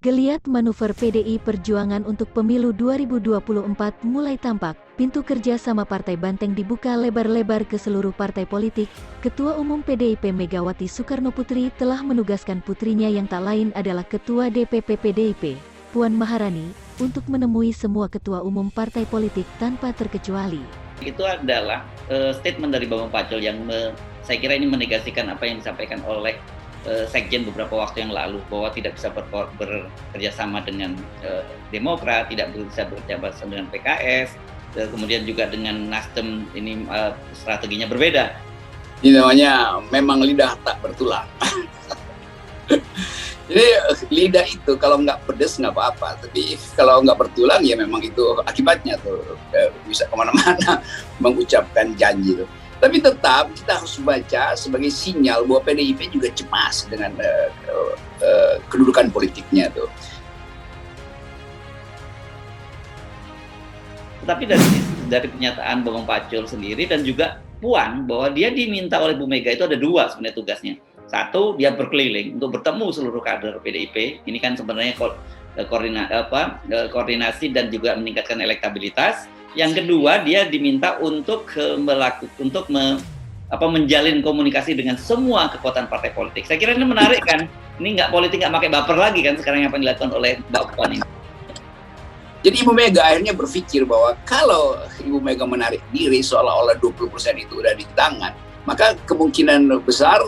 Geliat manuver PDI Perjuangan untuk pemilu 2024 mulai tampak. Pintu kerja sama Partai Banteng dibuka lebar-lebar ke seluruh partai politik. Ketua Umum PDIP Megawati Soekarnoputri telah menugaskan putrinya yang tak lain adalah Ketua DPP PDIP, Puan Maharani, untuk menemui semua ketua umum partai politik tanpa terkecuali. Itu adalah statement dari Bambang Pacul yang saya kira ini menegasikan apa yang disampaikan oleh Sekjen beberapa waktu yang lalu, bahwa tidak bisa bekerja sama dengan Demokrat, tidak bisa bekerja sama dengan PKS, kemudian juga dengan Nasdem, ini strateginya berbeda. Ini namanya memang lidah tak bertulang. Jadi lidah itu kalau nggak pedes nggak apa-apa, tapi kalau nggak bertulang ya memang itu akibatnya tuh bisa kemana-mana mengucapkan janji tuh. Tapi tetap kita harus baca sebagai sinyal bahwa PDIP juga cemas dengan kedudukan politiknya tuh. Tapi dari pernyataan Bambang Pacul sendiri dan juga Puan, bahwa dia diminta oleh Bu Mega itu ada dua sebenarnya tugasnya. Satu, dia berkeliling untuk bertemu seluruh kader PDIP. Ini kan sebenarnya koordinasi dan juga meningkatkan elektabilitas. Yang kedua, dia diminta untuk menjalin komunikasi dengan semua kekuatan partai politik. Saya kira ini menarik kan. Ini nggak politik, nggak pakai baper lagi kan sekarang yang dilakukan oleh Mbak Puan ini. Jadi Ibu Mega akhirnya berpikir bahwa kalau Ibu Mega menarik diri seolah-olah 20% itu udah di tangan, maka kemungkinan besar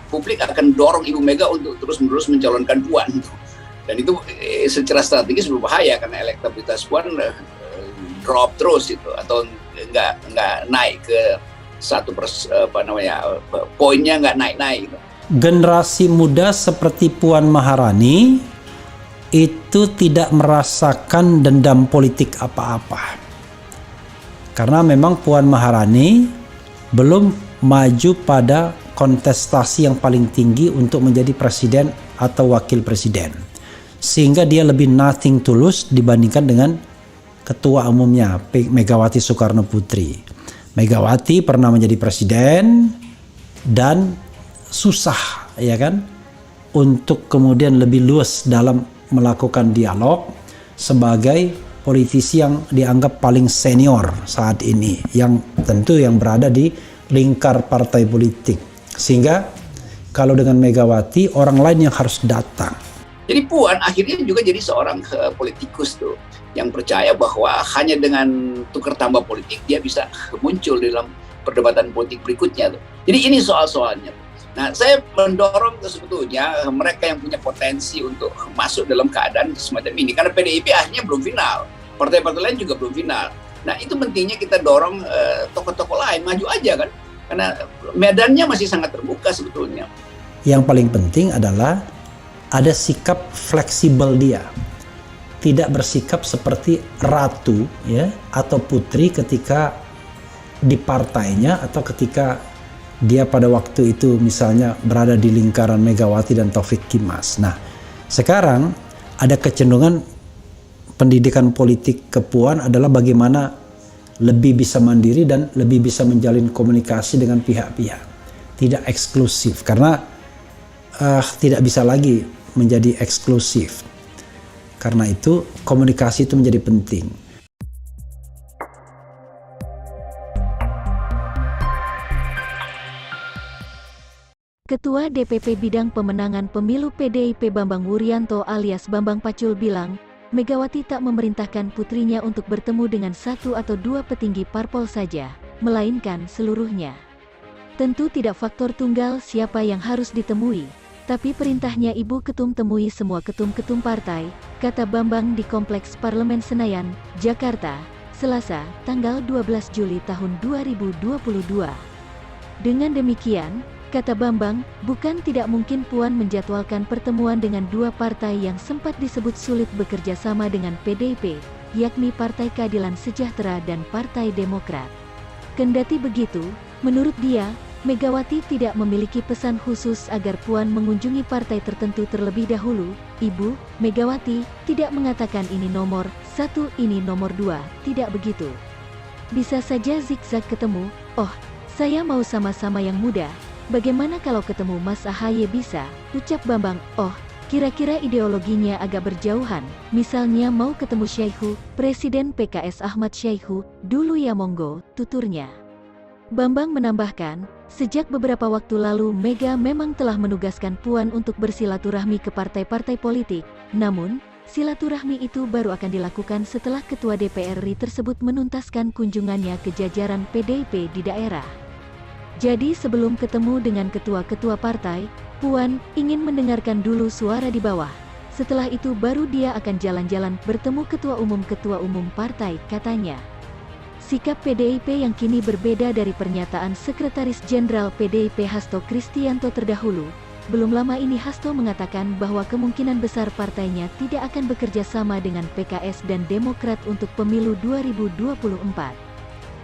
publik akan dorong Ibu Mega untuk terus-menerus mencalonkan Puan. Dan itu secara strategis berbahaya karena elektabilitas Puan drop terus itu, atau nggak naik ke poinnya nggak naik gitu. Generasi muda seperti Puan Maharani itu tidak merasakan dendam politik apa-apa, karena memang Puan Maharani belum maju pada kontestasi yang paling tinggi untuk menjadi presiden atau wakil presiden, sehingga dia lebih nothing to lose dibandingkan dengan ketua umumnya Megawati Soekarnoputri. Megawati pernah menjadi presiden dan susah, ya kan, untuk kemudian lebih luas dalam melakukan dialog sebagai politisi yang dianggap paling senior saat ini, yang tentu yang berada di lingkar partai politik. Sehingga kalau dengan Megawati, orang lain yang harus datang. Jadi Puan akhirnya juga jadi seorang politikus tuh, yang percaya bahwa hanya dengan tukar tambah politik dia bisa muncul dalam perdebatan politik berikutnya tuh. Jadi ini soal-soalnya. Nah, saya mendorong sebetulnya mereka yang punya potensi untuk masuk dalam keadaan semacam ini, karena PDIP akhirnya belum final, partai-partai lain juga belum final. Nah, itu pentingnya kita dorong tokoh-tokoh lain maju aja kan, karena medannya masih sangat terbuka sebetulnya. Yang paling penting adalah ada sikap fleksibel dia. Tidak bersikap seperti ratu ya atau putri ketika di partainya, atau ketika dia pada waktu itu misalnya berada di lingkaran Megawati dan Taufik Kimas. Nah, sekarang ada kecenderungan pendidikan politik ke Puan adalah bagaimana lebih bisa mandiri dan lebih bisa menjalin komunikasi dengan pihak-pihak. Tidak eksklusif, karena tidak bisa lagi menjadi eksklusif. Karena itu komunikasi itu menjadi penting. Ketua DPP Bidang Pemenangan Pemilu PDIP Bambang Wuryanto alias Bambang Pacul bilang, Megawati tak memerintahkan putrinya untuk bertemu dengan satu atau dua petinggi parpol saja, melainkan seluruhnya. Tentu tidak faktor tunggal siapa yang harus ditemui, tapi perintahnya Ibu Ketum temui semua ketum-ketum partai, kata Bambang di Kompleks Parlemen Senayan, Jakarta, Selasa, tanggal 12 Juli tahun 2022. Dengan demikian, kata Bambang, bukan tidak mungkin Puan menjadwalkan pertemuan dengan dua partai yang sempat disebut sulit bekerja sama dengan PDIP, yakni Partai Keadilan Sejahtera dan Partai Demokrat. Kendati begitu, menurut dia, Megawati tidak memiliki pesan khusus agar Puan mengunjungi partai tertentu terlebih dahulu. Ibu Megawati tidak mengatakan ini nomor 1, ini nomor 2, tidak begitu. Bisa saja zigzag ketemu, oh, saya mau sama-sama yang muda. Bagaimana kalau ketemu Mas AHY bisa, ucap Bambang, oh, Kira-kira ideologinya agak berjauhan, misalnya mau ketemu Syaihu, Presiden PKS Ahmad Syaihu, dulu ya monggo, tuturnya. Bambang menambahkan, sejak beberapa waktu lalu Mega memang telah menugaskan Puan untuk bersilaturahmi ke partai-partai politik, namun, silaturahmi itu baru akan dilakukan setelah Ketua DPR RI tersebut menuntaskan kunjungannya ke jajaran PDIP di daerah. Jadi sebelum ketemu dengan ketua-ketua partai, Puan ingin mendengarkan dulu suara di bawah. Setelah itu baru dia akan jalan-jalan bertemu ketua umum partai, katanya. Sikap PDIP yang kini berbeda dari pernyataan Sekretaris Jenderal PDIP Hasto Kristianto terdahulu. Belum lama ini Hasto mengatakan bahwa kemungkinan besar partainya tidak akan bekerja sama dengan PKS dan Demokrat untuk pemilu 2024.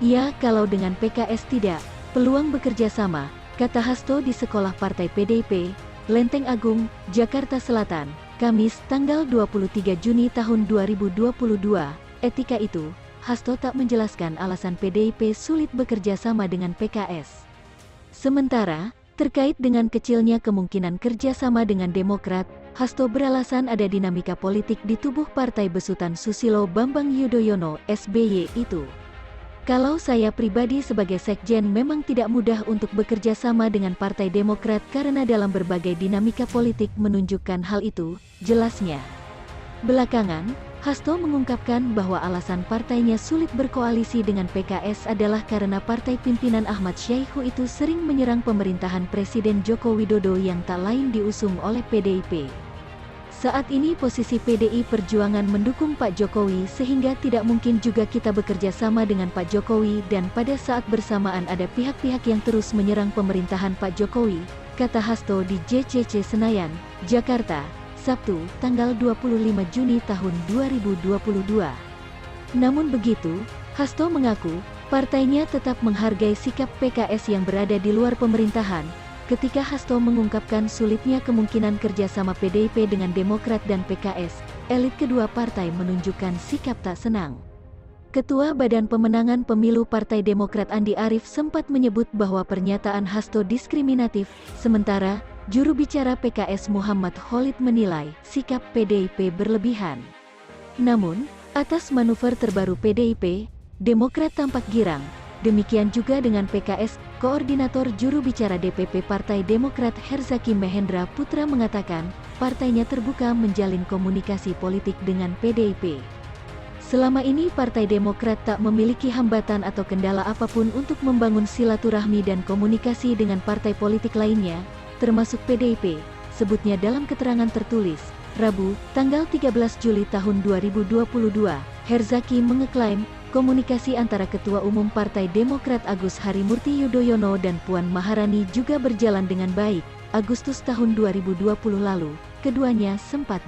Ya, kalau dengan PKS tidak, peluang bekerja sama, kata Hasto di Sekolah Partai PDIP, Lenteng Agung, Jakarta Selatan, Kamis tanggal 23 Juni tahun 2022. Etika itu, Hasto tak menjelaskan alasan PDIP sulit bekerja sama dengan PKS. Sementara, terkait dengan kecilnya kemungkinan kerjasama dengan Demokrat, Hasto beralasan ada dinamika politik di tubuh Partai Besutan Susilo Bambang Yudhoyono (SBY) itu. Kalau saya pribadi sebagai sekjen memang tidak mudah untuk bekerja sama dengan Partai Demokrat karena dalam berbagai dinamika politik menunjukkan hal itu, jelasnya. Belakangan, Hasto mengungkapkan bahwa alasan partainya sulit berkoalisi dengan PKS adalah karena partai pimpinan Ahmad Syaihu itu sering menyerang pemerintahan Presiden Joko Widodo yang tak lain diusung oleh PDIP. Saat ini posisi PDI Perjuangan mendukung Pak Jokowi sehingga tidak mungkin juga kita bekerja sama dengan Pak Jokowi dan pada saat bersamaan ada pihak-pihak yang terus menyerang pemerintahan Pak Jokowi, kata Hasto di JCC Senayan, Jakarta, Sabtu, tanggal 25 Juni tahun 2022. Namun begitu, Hasto mengaku, partainya tetap menghargai sikap PKS yang berada di luar pemerintahan, ketika Hasto mengungkapkan sulitnya kemungkinan kerjasama PDIP dengan Demokrat dan PKS, elit kedua partai menunjukkan sikap tak senang. Ketua Badan Pemenangan Pemilu Partai Demokrat Andi Arief sempat menyebut bahwa pernyataan Hasto diskriminatif, sementara juru bicara PKS Muhammad Khalid menilai sikap PDIP berlebihan. Namun, atas manuver terbaru PDIP, Demokrat tampak girang. Demikian juga dengan PKS, Koordinator Juru Bicara DPP Partai Demokrat Herzaki Mehendra Putra mengatakan, partainya terbuka menjalin komunikasi politik dengan PDIP. Selama ini Partai Demokrat tak memiliki hambatan atau kendala apapun untuk membangun silaturahmi dan komunikasi dengan partai politik lainnya, termasuk PDIP, sebutnya dalam keterangan tertulis, Rabu, tanggal 13 Juli tahun 2022, Herzaki mengeklaim, komunikasi antara Ketua Umum Partai Demokrat Agus Harimurti Yudhoyono dan Puan Maharani juga berjalan dengan baik. Agustus tahun 2020 lalu, keduanya sempat